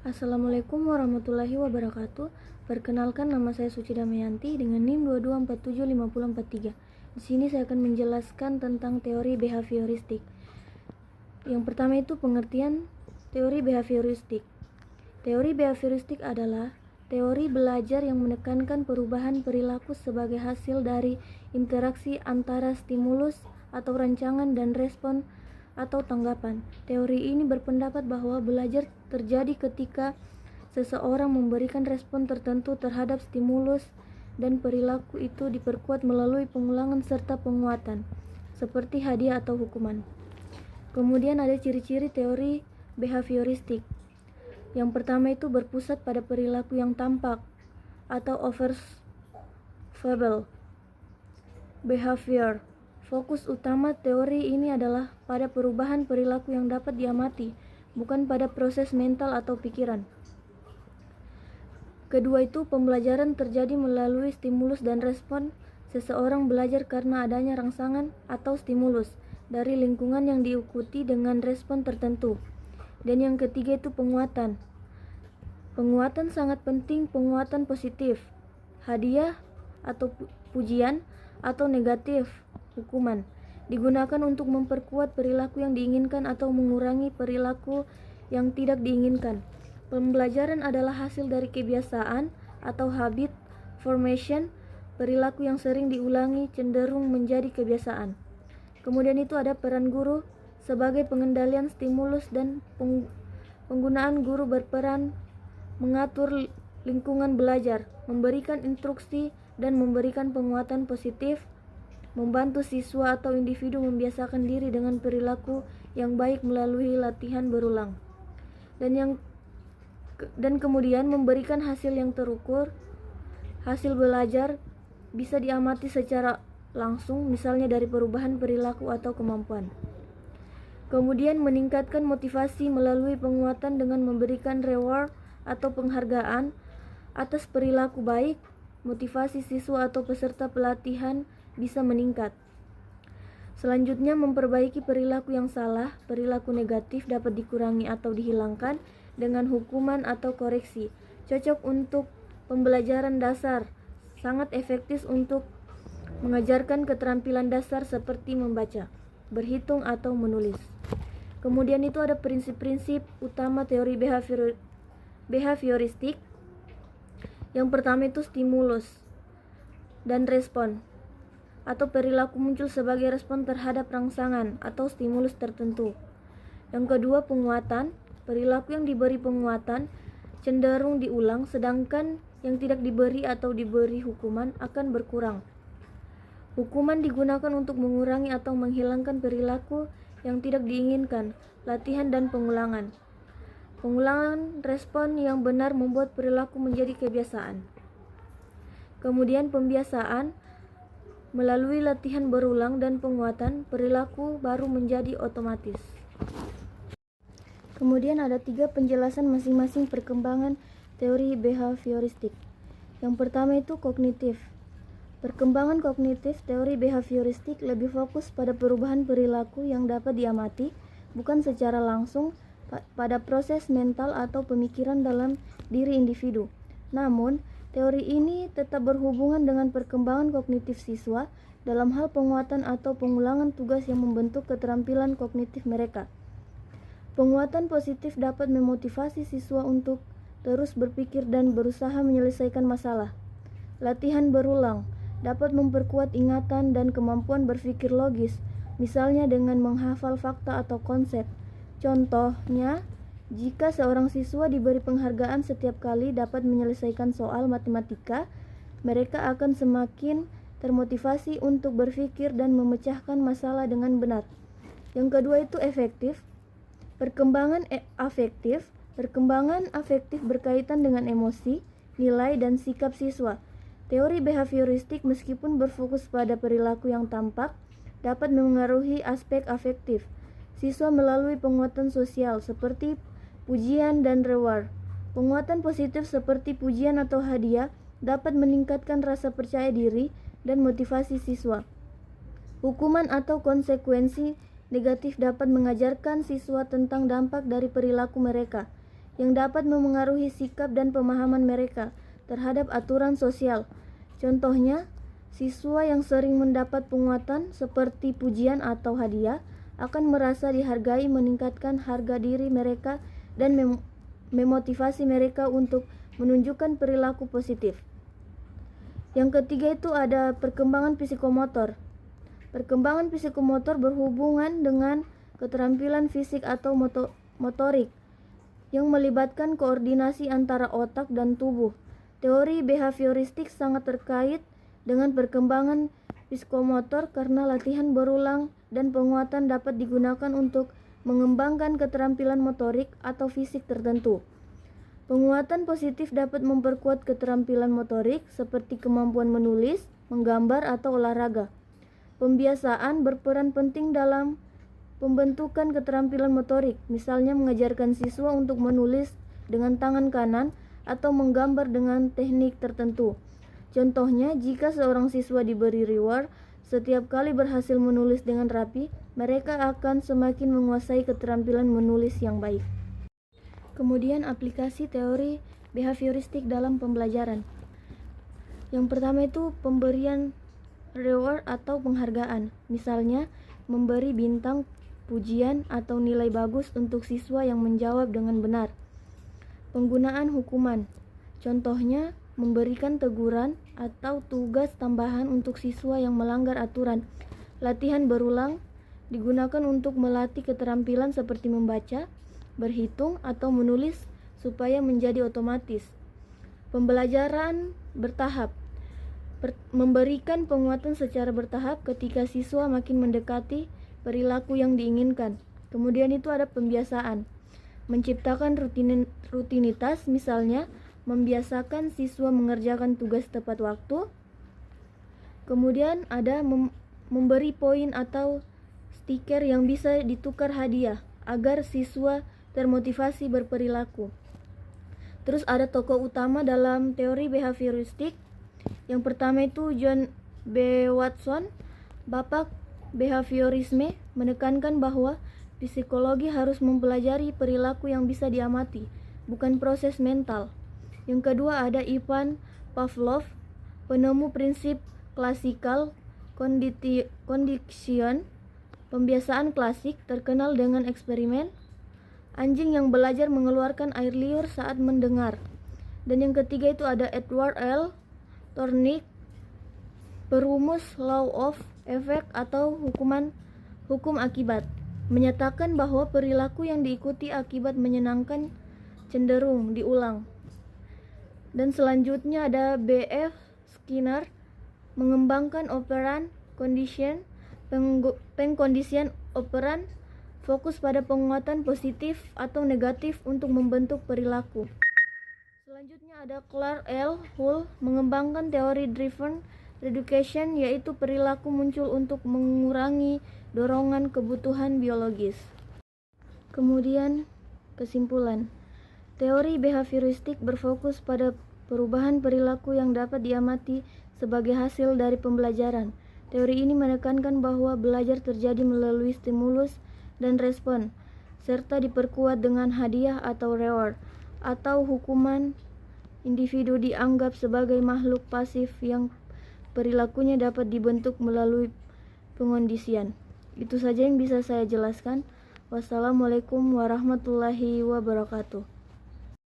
Assalamualaikum warahmatullahi wabarakatuh. Perkenalkan, nama saya Suci Damayanti dengan NIM 22475043. Di sini saya akan menjelaskan tentang teori behavioristik. Yang pertama itu pengertian teori behavioristik. Teori behavioristik adalah teori belajar yang menekankan perubahan perilaku sebagai hasil dari interaksi antara stimulus atau rancangan dan respon atau tanggapan. Teori ini berpendapat bahwa belajar terjadi ketika seseorang memberikan respon tertentu terhadap stimulus dan perilaku itu diperkuat melalui pengulangan serta penguatan, seperti hadiah atau hukuman. Kemudian ada ciri-ciri teori behavioristik. Yang pertama itu berpusat pada perilaku yang tampak atau observable behavior. Fokus utama teori ini adalah pada perubahan perilaku yang dapat diamati, bukan pada proses mental atau pikiran. Kedua itu pembelajaran terjadi melalui stimulus dan respon. Seseorang belajar karena adanya rangsangan atau stimulus dari lingkungan yang diikuti dengan respon tertentu. Dan yang ketiga itu penguatan. Penguatan sangat penting, penguatan positif, hadiah atau pujian, atau negatif, hukuman, digunakan untuk memperkuat perilaku yang diinginkan atau mengurangi perilaku yang tidak diinginkan. Pembelajaran adalah hasil dari kebiasaan atau habit formation. Perilaku yang sering diulangi cenderung menjadi kebiasaan. Kemudian itu ada peran guru sebagai pengendalian stimulus dan penggunaan guru berperan mengatur lingkungan belajar, memberikan instruksi dan memberikan penguatan positif, membantu siswa atau individu membiasakan diri dengan perilaku yang baik melalui latihan berulang. Dan kemudian memberikan hasil yang terukur. Hasil belajar bisa diamati secara langsung, misalnya dari perubahan perilaku atau kemampuan. Kemudian meningkatkan motivasi melalui penguatan dengan memberikan reward atau penghargaan atas perilaku baik. Motivasi siswa atau peserta pelatihan bisa meningkat. Selanjutnya, memperbaiki perilaku yang salah. Perilaku negatif dapat dikurangi atau dihilangkan dengan hukuman atau koreksi. Cocok untuk pembelajaran dasar, sangat efektif untuk mengajarkan keterampilan dasar seperti membaca, berhitung, atau menulis. Kemudian itu ada prinsip-prinsip utama teori behavioristik. Yang pertama itu stimulus dan respon, atau perilaku muncul sebagai respon terhadap rangsangan atau stimulus tertentu. Yang kedua penguatan. Perilaku yang diberi penguatan cenderung diulang, sedangkan yang tidak diberi atau diberi hukuman akan berkurang. Hukuman digunakan untuk mengurangi atau menghilangkan perilaku yang tidak diinginkan. Latihan dan pengulangan. Pengulangan respon yang benar membuat perilaku menjadi kebiasaan. Kemudian pembiasaan. Melalui latihan berulang dan penguatan, perilaku baru menjadi otomatis. Kemudian ada 3 penjelasan masing-masing perkembangan teori behavioristik. Yang pertama itu kognitif. Perkembangan kognitif teori behavioristik lebih fokus pada perubahan perilaku yang dapat diamati, bukan secara langsung pada proses mental atau pemikiran dalam diri individu. Namun, teori ini tetap berhubungan dengan perkembangan kognitif siswa dalam hal penguatan atau pengulangan tugas yang membentuk keterampilan kognitif mereka. Penguatan positif dapat memotivasi siswa untuk terus berpikir dan berusaha menyelesaikan masalah. Latihan berulang dapat memperkuat ingatan dan kemampuan berpikir logis, misalnya dengan menghafal fakta atau konsep. Contohnya, jika seorang siswa diberi penghargaan setiap kali dapat menyelesaikan soal matematika, mereka akan semakin termotivasi untuk berpikir dan memecahkan masalah dengan benar. Yang kedua itu efektif. Perkembangan afektif. Perkembangan afektif berkaitan dengan emosi, nilai, dan sikap siswa. Teori behavioristik meskipun berfokus pada perilaku yang tampak, dapat memengaruhi aspek afektif siswa melalui penguatan sosial seperti pujian dan reward. Penguatan positif seperti pujian atau hadiah dapat meningkatkan rasa percaya diri dan motivasi siswa. Hukuman atau konsekuensi negatif dapat mengajarkan siswa tentang dampak dari perilaku mereka. yang dapat memengaruhi sikap dan pemahaman mereka terhadap aturan sosial. Contohnya, siswa yang sering mendapat penguatan seperti pujian atau hadiah akan merasa dihargai, meningkatkan harga diri mereka, dan memotivasi mereka untuk menunjukkan perilaku positif. Yang ketiga itu ada perkembangan psikomotor. Perkembangan psikomotor berhubungan dengan keterampilan fisik atau motorik yang melibatkan koordinasi antara otak dan tubuh. Teori behavioristik sangat terkait dengan perkembangan psikomotor karena latihan berulang dan penguatan dapat digunakan untuk mengembangkan keterampilan motorik atau fisik tertentu. Penguatan positif dapat memperkuat keterampilan motorik seperti kemampuan menulis, menggambar, atau olahraga. Pembiasaan berperan penting dalam pembentukan keterampilan motorik, misalnya mengajarkan siswa untuk menulis dengan tangan kanan atau menggambar dengan teknik tertentu. Contohnya, jika seorang siswa diberi reward setiap kali berhasil menulis dengan rapi, mereka akan semakin menguasai keterampilan menulis yang baik. Kemudian aplikasi teori behavioristik dalam pembelajaran. Yang pertama itu pemberian reward atau penghargaan, misalnya memberi bintang, pujian, atau nilai bagus untuk siswa yang menjawab dengan benar. Penggunaan hukuman, contohnya memberikan teguran atau tugas tambahan untuk siswa yang melanggar aturan. Latihan berulang digunakan untuk melatih keterampilan seperti membaca, berhitung, atau menulis supaya menjadi otomatis. Pembelajaran bertahap, memberikan penguatan secara bertahap ketika siswa makin mendekati perilaku yang diinginkan. Kemudian itu ada pembiasaan, menciptakan rutinitas, misalnya membiasakan siswa mengerjakan tugas tepat waktu. Kemudian ada memberi poin atau stiker yang bisa ditukar hadiah agar siswa termotivasi berperilaku. Terus ada tokoh utama dalam teori behavioristik. Yang pertama itu John B. Watson, bapak behaviorisme, menekankan bahwa psikologi harus mempelajari perilaku yang bisa diamati, bukan proses mental. Yang kedua ada Ivan Pavlov, penemu prinsip klasikal condition, pembiasaan klasik, terkenal dengan eksperimen anjing yang belajar mengeluarkan air liur saat mendengar. Dan yang ketiga itu ada Edward L. Thorndike, perumus law of effect atau hukum akibat, menyatakan bahwa perilaku yang diikuti akibat menyenangkan cenderung diulang. Dan selanjutnya ada B.F. Skinner, mengembangkan operan condition, pengkondisian operan, fokus pada penguatan positif atau negatif untuk membentuk perilaku. Selanjutnya ada Clark L. Hull, mengembangkan teori driven reduction, yaitu perilaku muncul untuk mengurangi dorongan kebutuhan biologis. Kemudian kesimpulan, teori behavioristik berfokus pada perubahan perilaku yang dapat diamati sebagai hasil dari pembelajaran. Teori ini menekankan bahwa belajar terjadi melalui stimulus dan respon, serta diperkuat dengan hadiah atau reward atau hukuman. Individu dianggap sebagai makhluk pasif yang perilakunya dapat dibentuk melalui pengondisian. Itu saja yang bisa saya jelaskan. Wassalamualaikum warahmatullahi wabarakatuh.